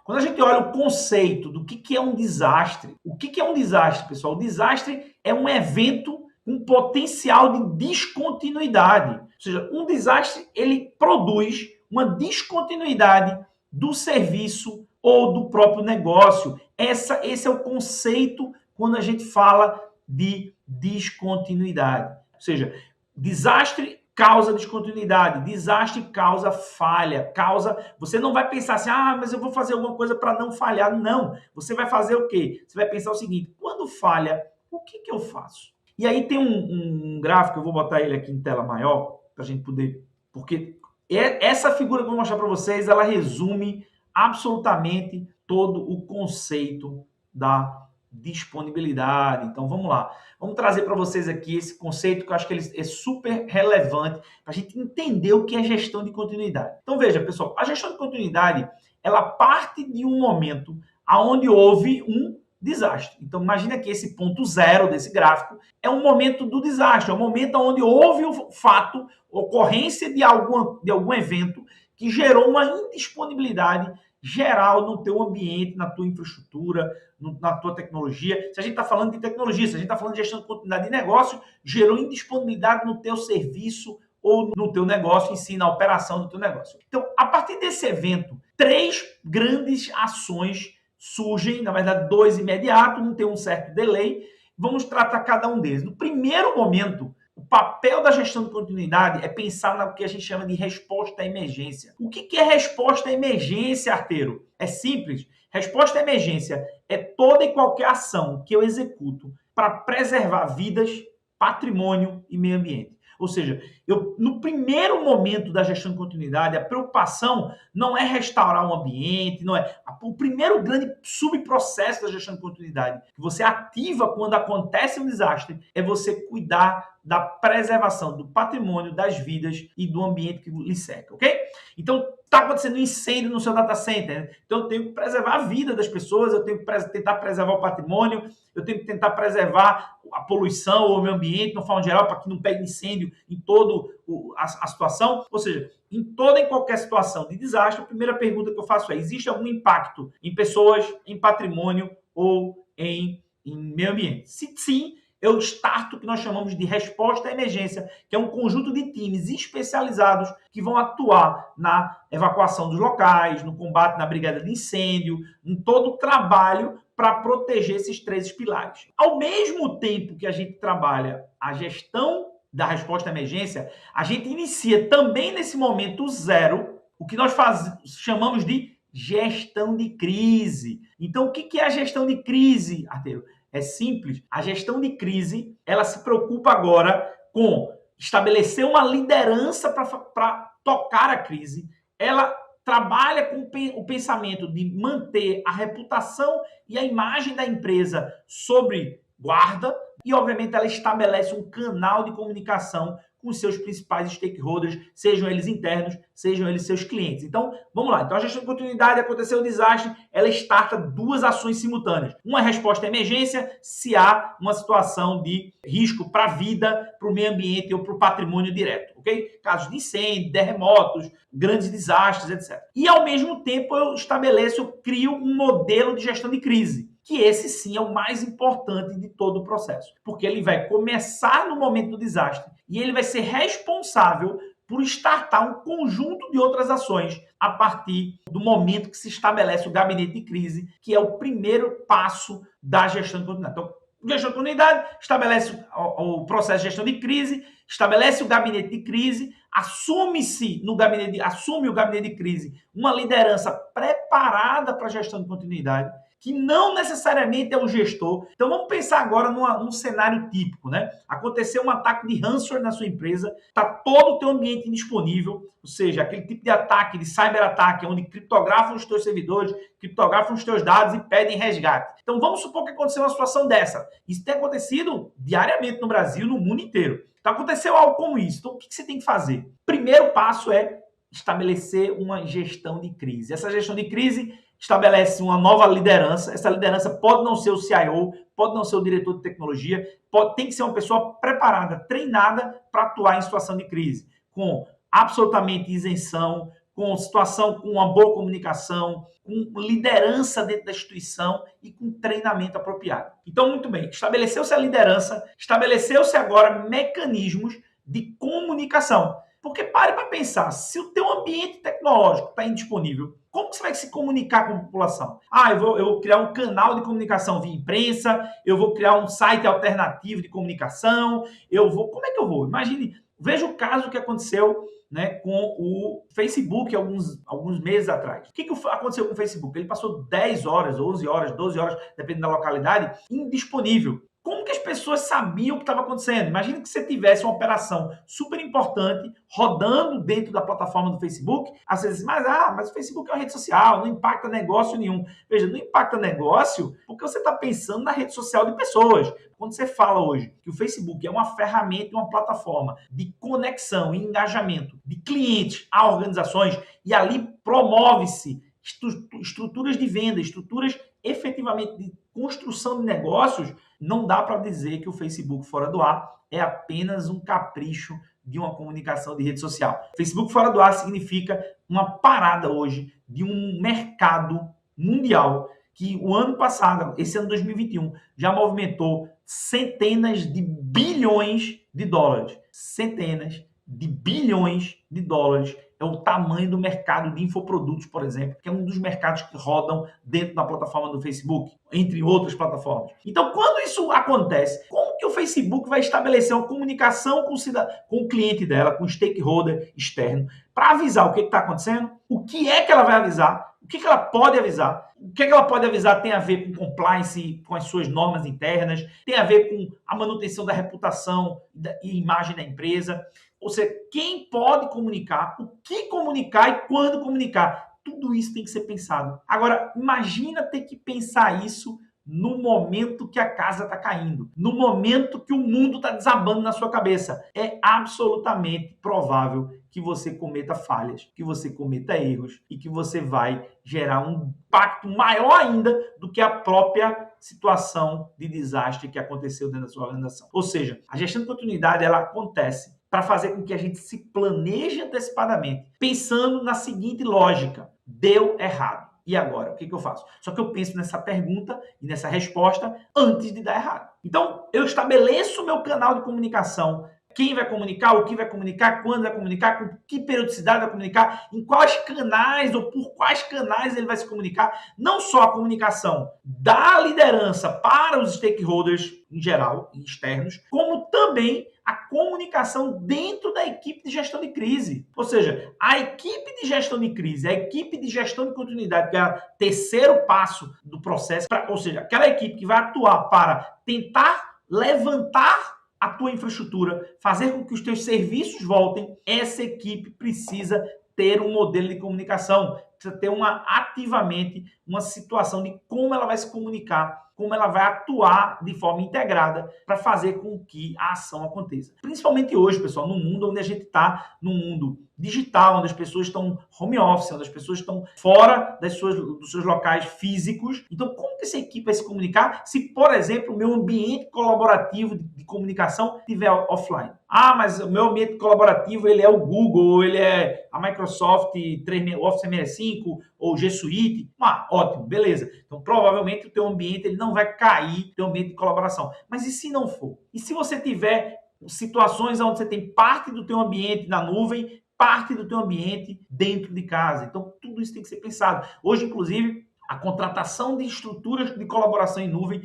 Quando a gente olha o conceito do que é um desastre, o que é um desastre, pessoal? O desastre é um evento com potencial de descontinuidade. Ou seja, um desastre, ele produz uma descontinuidade do serviço ou do próprio negócio. Esse é o conceito quando a gente fala de descontinuidade. Ou seja, desastre causa descontinuidade, desastre causa falha, você não vai pensar assim, mas eu vou fazer alguma coisa para não falhar. Não, você vai fazer o quê? Você vai pensar o seguinte, quando falha, o que eu faço? E aí tem um gráfico, eu vou botar ele aqui em tela maior, para a gente poder, porque essa figura que eu vou mostrar para vocês, ela resume absolutamente todo o conceito da disponibilidade. Então vamos lá, vamos trazer para vocês aqui esse conceito que eu acho que ele é super relevante para a gente entender o que é gestão de continuidade. Então veja, pessoal, a gestão de continuidade, ela parte de um momento onde houve um desastre. Então imagina que esse ponto zero desse gráfico é um momento do desastre, é um momento onde houve o fato, ocorrência de algum evento que gerou uma indisponibilidade geral no teu ambiente, na tua infraestrutura, na tua tecnologia. Se a gente está falando de tecnologia, se a gente está falando de gestão de continuidade de negócio, gerou indisponibilidade no teu serviço ou no teu negócio em si, na operação do teu negócio. Então, a partir desse evento, 3 grandes ações surgem, na verdade, 2 imediatos, um tem um certo delay. Vamos tratar cada um deles. No primeiro momento, o papel da gestão de continuidade é pensar no que a gente chama de resposta à emergência. O que é resposta à emergência, arteiro? É simples. Resposta à emergência é toda e qualquer ação que eu executo para preservar vidas, patrimônio e meio ambiente. Ou seja, no primeiro momento da gestão de continuidade, a preocupação não é restaurar o ambiente, não é. O primeiro grande subprocesso da gestão de continuidade que você ativa quando acontece um desastre é você cuidar da preservação do patrimônio, das vidas e do ambiente que lhe cerca, ok? Então, está acontecendo um incêndio no seu data center, né? Então eu tenho que preservar a vida das pessoas, eu tenho que tentar preservar o patrimônio, eu tenho que tentar preservar a poluição ou o meio ambiente, de uma forma geral, para que não pegue incêndio em toda a situação. Ou seja, em toda e qualquer situação de desastre, a primeira pergunta que eu faço é: existe algum impacto em pessoas, em patrimônio ou em meio ambiente? Se sim, eu starto o que nós chamamos de resposta à emergência, que é um conjunto de times especializados que vão atuar na evacuação dos locais, no combate na brigada de incêndio, em todo o trabalho para proteger esses 3 pilares. Ao mesmo tempo que a gente trabalha a gestão da resposta à emergência, a gente inicia também nesse momento zero o que nós chamamos de gestão de crise. Então, o que é a gestão de crise, Arteiro? É simples. A gestão de crise, ela se preocupa agora com estabelecer uma liderança para tocar a crise. Ela trabalha com o pensamento de manter a reputação e a imagem da empresa sobre guarda e, obviamente, ela estabelece um canal de comunicação com os seus principais stakeholders, sejam eles internos, sejam eles seus clientes. Então, vamos lá. Então, a gestão de continuidade, aconteceu um desastre, ela starta 2 ações simultâneas. Uma resposta à emergência, se há uma situação de risco para a vida, para o meio ambiente ou para o patrimônio direto, ok? Casos de incêndio, terremotos, grandes desastres, etc. E, ao mesmo tempo, eu crio um modelo de gestão de crise, que esse sim é o mais importante de todo o processo, porque ele vai começar no momento do desastre e ele vai ser responsável por startar um conjunto de outras ações a partir do momento que se estabelece o gabinete de crise, que é o primeiro passo da gestão de continuidade. Então, gestão de continuidade estabelece o processo de gestão de crise, estabelece o gabinete de crise, assume o gabinete de crise uma liderança preparada para a gestão de continuidade, que não necessariamente é o gestor. Então vamos pensar agora num cenário típico, né? Aconteceu um ataque de ransomware na sua empresa, está todo o teu ambiente indisponível, ou seja, aquele tipo de ataque, de cyberataque, onde criptografam os teus servidores, criptografam os teus dados e pedem resgate. Então vamos supor que aconteceu uma situação dessa. Isso tem acontecido diariamente no Brasil, no mundo inteiro. Então aconteceu algo como isso. Então o que você tem que fazer? Primeiro passo é estabelecer uma gestão de crise. Essa gestão de crise estabelece uma nova liderança. Essa liderança pode não ser o CIO, pode não ser o diretor de tecnologia, tem que ser uma pessoa preparada, treinada para atuar em situação de crise, com absolutamente isenção, com situação, com uma boa comunicação, com liderança dentro da instituição e com treinamento apropriado. Então, muito bem, estabeleceu-se a liderança, estabeleceu-se agora mecanismos de comunicação. Porque pare para pensar, se o teu ambiente tecnológico está indisponível, como você vai se comunicar com a população? Eu vou criar um canal de comunicação via imprensa, eu vou criar um site alternativo de comunicação, como é que eu vou? Imagine, veja o caso que aconteceu, né, com o Facebook alguns meses atrás. O que aconteceu com o Facebook? Ele passou 10 horas, 11 horas, 12 horas, dependendo da localidade, indisponível. Como que as pessoas sabiam o que estava acontecendo? Imagina que você tivesse uma operação super importante rodando dentro da plataforma do Facebook. Às vezes, mas o Facebook é uma rede social, não impacta negócio nenhum. Veja, não impacta negócio porque você está pensando na rede social de pessoas. Quando você fala hoje que o Facebook é uma ferramenta, uma plataforma de conexão e engajamento de clientes a organizações e ali promove-se estruturas de venda, estruturas efetivamente de construção de negócios, não dá para dizer que o Facebook fora do ar é apenas um capricho de uma comunicação de rede social. Facebook fora do ar significa uma parada hoje de um mercado mundial que o ano passado, esse ano 2021, já movimentou centenas de bilhões de dólares. Centenas de bilhões de dólares é o tamanho do mercado de infoprodutos, por exemplo, que é um dos mercados que rodam dentro da plataforma do Facebook, entre outras plataformas. Então, quando isso acontece, como que o Facebook vai estabelecer uma comunicação com o cliente dela, com o stakeholder externo, para avisar o que está acontecendo? O que é que ela vai avisar? O que ela pode avisar? O que ela pode avisar tem a ver com compliance, com as suas normas internas, tem a ver com a manutenção da reputação e imagem da empresa. Ou seja, quem pode comunicar, o que comunicar e quando comunicar. Tudo isso tem que ser pensado. Agora, imagina ter que pensar isso no momento que a casa está caindo, no momento que o mundo está desabando na sua cabeça. É absolutamente provável que você cometa falhas, que você cometa erros e que você vai gerar um impacto maior ainda do que a própria situação de desastre que aconteceu dentro da sua organização. Ou seja, a gestão de continuidade ela acontece para fazer com que a gente se planeje antecipadamente, pensando na seguinte lógica: deu errado. E agora? O que eu faço? Só que eu penso nessa pergunta e nessa resposta antes de dar errado. Então, eu estabeleço o meu canal de comunicação. Quem vai comunicar, o que vai comunicar, quando vai comunicar, com que periodicidade vai comunicar, em quais canais ou por quais canais ele vai se comunicar. Não só a comunicação da liderança para os stakeholders em geral, externos, como também a comunicação dentro da equipe de gestão de crise. Ou seja, a equipe de gestão de crise, a equipe de gestão de continuidade, que é o terceiro passo do processo, ou seja, aquela equipe que vai atuar para tentar levantar a tua infraestrutura, fazer com que os teus serviços voltem, essa equipe precisa ter um modelo de comunicação, precisa ter ativamente uma situação de como ela vai se comunicar, como ela vai atuar de forma integrada para fazer com que a ação aconteça. Principalmente hoje, pessoal, no mundo onde a gente está, no mundo digital, onde as pessoas estão home office, onde as pessoas estão fora dos seus locais físicos. Então, como que essa equipe vai se comunicar se, por exemplo, o meu ambiente colaborativo de comunicação estiver offline? Mas o meu ambiente colaborativo ele é o Google, ele é a Microsoft Office 365 ou G Suite. Ótimo, beleza. Então, provavelmente o teu ambiente ele não vai cair, teu ambiente de colaboração. Mas e se não for? E se você tiver situações onde você tem parte do teu ambiente na nuvem, parte do teu ambiente dentro de casa? Então, tudo isso tem que ser pensado. Hoje, inclusive, a contratação de estruturas de colaboração em nuvem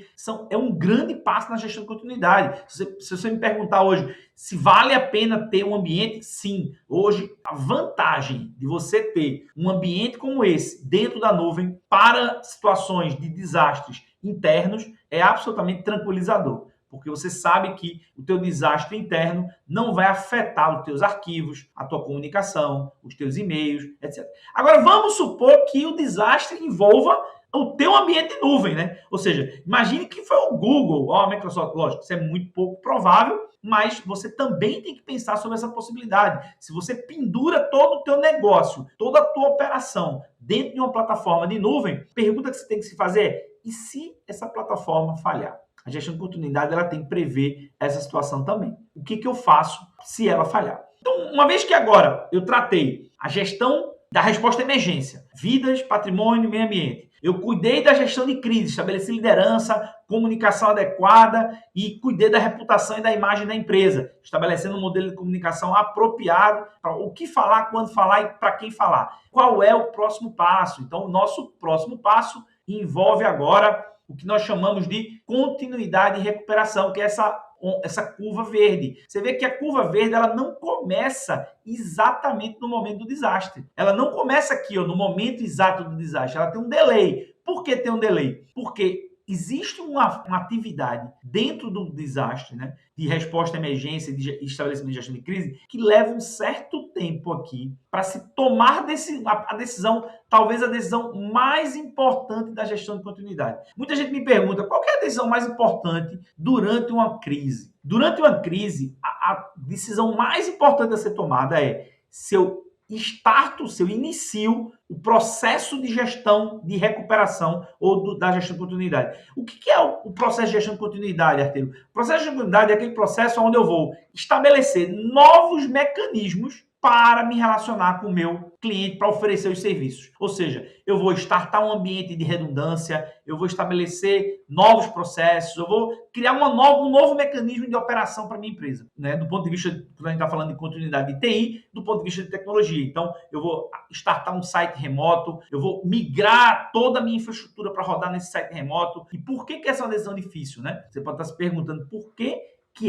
é um grande passo na gestão de continuidade. Se você me perguntar hoje se vale a pena ter um ambiente, sim. Hoje, a vantagem de você ter um ambiente como esse dentro da nuvem para situações de desastres internos é absolutamente tranquilizador. Porque você sabe que o teu desastre interno não vai afetar os teus arquivos, a tua comunicação, os teus e-mails, etc. Agora, vamos supor que o desastre envolva o teu ambiente de nuvem, né? Ou seja, imagine que foi o Google ou a Microsoft. Lógico, isso é muito pouco provável, mas você também tem que pensar sobre essa possibilidade. Se você pendura todo o teu negócio, toda a tua operação dentro de uma plataforma de nuvem, pergunta que você tem que se fazer é: e se essa plataforma falhar? A gestão de continuidade ela tem que prever essa situação também. O que eu faço se ela falhar? Então, uma vez que agora eu tratei a gestão da resposta à emergência, vidas, patrimônio, meio ambiente. Eu cuidei da gestão de crise, estabeleci liderança, comunicação adequada e cuidei da reputação e da imagem da empresa, estabelecendo um modelo de comunicação apropriado para o que falar, quando falar e para quem falar. Qual é o próximo passo? Então, o nosso próximo passo envolve agora o que nós chamamos de continuidade e recuperação, que é essa curva verde. Você vê que a curva verde ela não começa exatamente no momento do desastre. Ela não começa aqui, ó, no momento exato do desastre. Ela tem um delay. Por que tem um delay? Porque existe uma atividade dentro do desastre, né, de resposta à emergência, de estabelecimento de gestão de crise, que leva um certo tempo aqui para se tomar a decisão, talvez a decisão mais importante da gestão de continuidade. Muita gente me pergunta qual é a decisão mais importante durante uma crise. Durante uma crise, a decisão mais importante a ser tomada é se eu inicio o processo de gestão de recuperação ou da gestão de continuidade. O que é o processo de gestão de continuidade, Arteiro? O processo de continuidade é aquele processo onde eu vou estabelecer novos mecanismos para me relacionar com o meu cliente, para oferecer os serviços. Ou seja, eu vou startar um ambiente de redundância, eu vou estabelecer novos processos, eu vou criar um novo mecanismo de operação para a minha empresa, né? Do ponto de vista, quando a gente está falando de continuidade de TI, do ponto de vista de tecnologia. Então, eu vou startar um site remoto, eu vou migrar toda a minha infraestrutura para rodar nesse site remoto. E por que essa é uma decisão difícil, né? Você pode estar se perguntando por que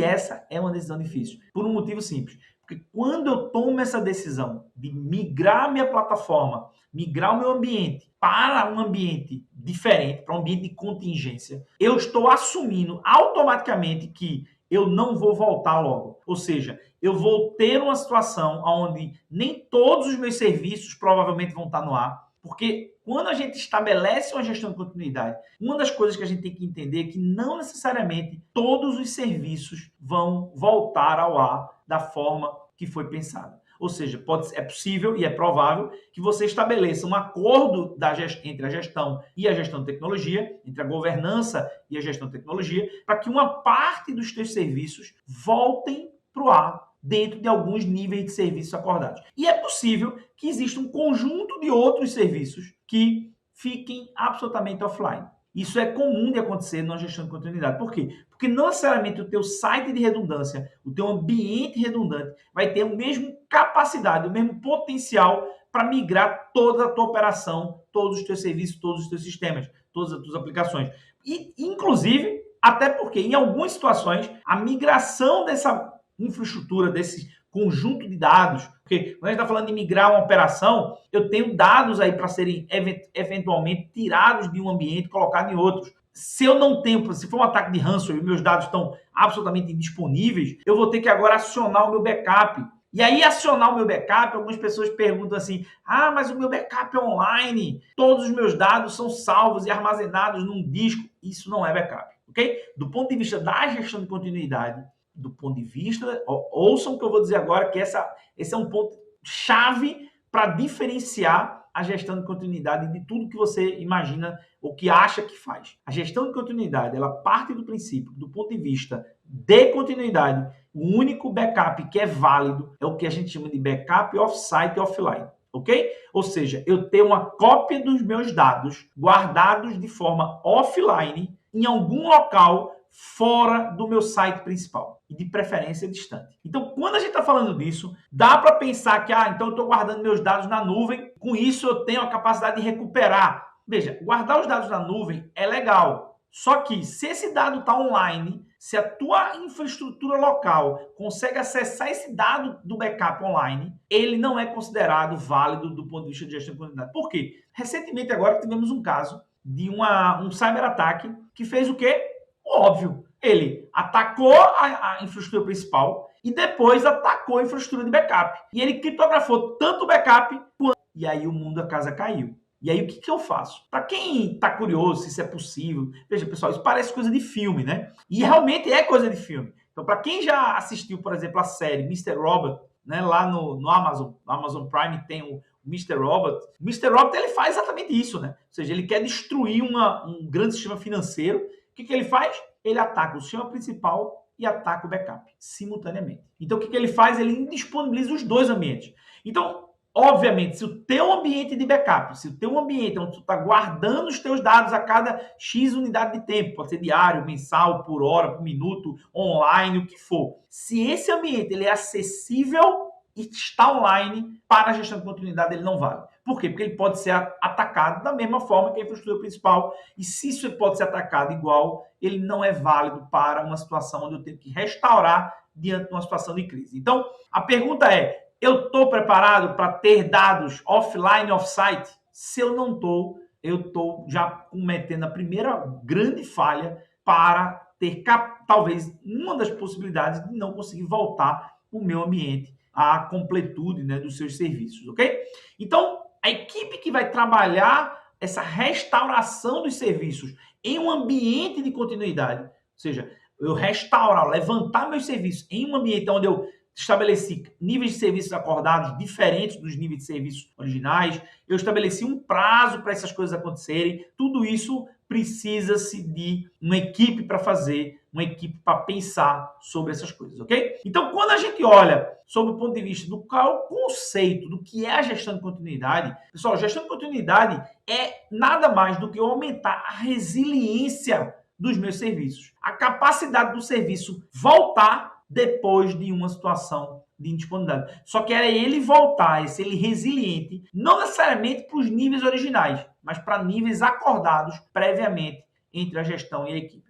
essa é uma decisão difícil. Por um motivo simples. Porque quando eu tomo essa decisão de migrar minha plataforma, migrar o meu ambiente para um ambiente diferente, para um ambiente de contingência, eu estou assumindo automaticamente que eu não vou voltar logo. Ou seja, eu vou ter uma situação onde nem todos os meus serviços provavelmente vão estar no ar, porque quando a gente estabelece uma gestão de continuidade, uma das coisas que a gente tem que entender é que não necessariamente todos os serviços vão voltar ao ar da forma que foi pensada. Ou seja, é possível e é provável que você estabeleça um acordo entre a gestão e a gestão de tecnologia, entre a governança e a gestão de tecnologia, para que uma parte dos teus serviços voltem para o ar dentro de alguns níveis de serviços acordados. E é possível que exista um conjunto de outros serviços que fiquem absolutamente offline. Isso é comum de acontecer na gestão de continuidade. Por quê? Porque não necessariamente o teu site de redundância, o teu ambiente redundante vai ter a mesma capacidade, o mesmo potencial para migrar toda a tua operação, todos os teus serviços, todos os teus sistemas, todas as tuas aplicações. E, inclusive, até porque em algumas situações, a migração dessa infraestrutura, desse conjunto de dados, porque quando a gente está falando de migrar uma operação, eu tenho dados aí para serem eventualmente tirados de um ambiente e colocados em outros. Se eu não tenho, se for um ataque de ransomware e meus dados estão absolutamente indisponíveis, eu vou ter que agora acionar o meu backup. E aí, acionar o meu backup, algumas pessoas perguntam assim, mas o meu backup é online, todos os meus dados são salvos e armazenados num disco. Isso não é backup, ok? Do ponto de vista da gestão de continuidade, do ponto de vista, ouçam o que eu vou dizer agora, que esse é um ponto chave para diferenciar a gestão de continuidade de tudo que você imagina ou que acha que faz. A gestão de continuidade, ela parte do princípio, do ponto de vista de continuidade, o único backup que é válido é o que a gente chama de backup off-site e offline. Ok? Ou seja, eu tenho uma cópia dos meus dados guardados de forma offline em algum local fora do meu site principal e de preferência distante. Então, quando a gente está falando disso, dá para pensar que, então eu estou guardando meus dados na nuvem, com isso eu tenho a capacidade de recuperar. Veja, guardar os dados na nuvem é legal, só que se esse dado está online, se a tua infraestrutura local consegue acessar esse dado do backup online, ele não é considerado válido do ponto de vista de gestão de continuidade. Por quê? Recentemente agora tivemos um caso de um cyberataque que fez o quê? Óbvio, ele atacou a infraestrutura principal e depois atacou a infraestrutura de backup. E ele criptografou tanto o backup quanto... E aí o mundo da casa caiu. E aí o que eu faço? Para quem está curioso se isso é possível, veja pessoal, isso parece coisa de filme, né? E realmente é coisa de filme. Então para quem já assistiu, por exemplo, a série Mr. Robot, né, lá no Amazon Prime tem o Mr. Robot. O Mr. Robot ele faz exatamente isso, né? Ou seja, ele quer destruir um grande sistema financeiro. O que ele faz? Ele ataca o sistema principal e ataca o backup simultaneamente. Então, o que ele faz? Ele indisponibiliza os dois ambientes. Então, Obviamente, se o teu ambiente de backup, se o teu ambiente onde tu está guardando os teus dados a cada X unidade de tempo, pode ser diário, mensal, por hora, por minuto, online, o que for. Se esse ambiente ele é acessível e está online para a gestão de continuidade, ele não vale. Por quê? Porque ele pode ser atacado da mesma forma que a infraestrutura principal. E se isso pode ser atacado igual, ele não é válido para uma situação onde eu tenho que restaurar diante de uma situação de crise. Então, a pergunta é, eu estou preparado para ter dados offline, off-site? Se eu não estou, eu estou já cometendo a primeira grande falha para ter, talvez, uma das possibilidades de não conseguir voltar o meu ambiente à completude, né, dos seus serviços, ok? Então, a equipe que vai trabalhar essa restauração dos serviços em um ambiente de continuidade, ou seja, eu restaurar, levantar meus serviços em um ambiente onde eu estabeleci níveis de serviços acordados diferentes dos níveis de serviços originais, eu estabeleci um prazo para essas coisas acontecerem, tudo isso precisa-se de uma equipe para fazer, uma equipe para pensar sobre essas coisas, ok? Então, quando a gente olha sobre o ponto de vista do qual é o conceito do que é a gestão de continuidade, pessoal, gestão de continuidade é nada mais do que aumentar a resiliência dos meus serviços, a capacidade do serviço voltar depois de uma situação de indisponibilidade. Só que é ele voltar, esse ele resiliente, não necessariamente para os níveis originais, mas para níveis acordados previamente entre a gestão e a equipe.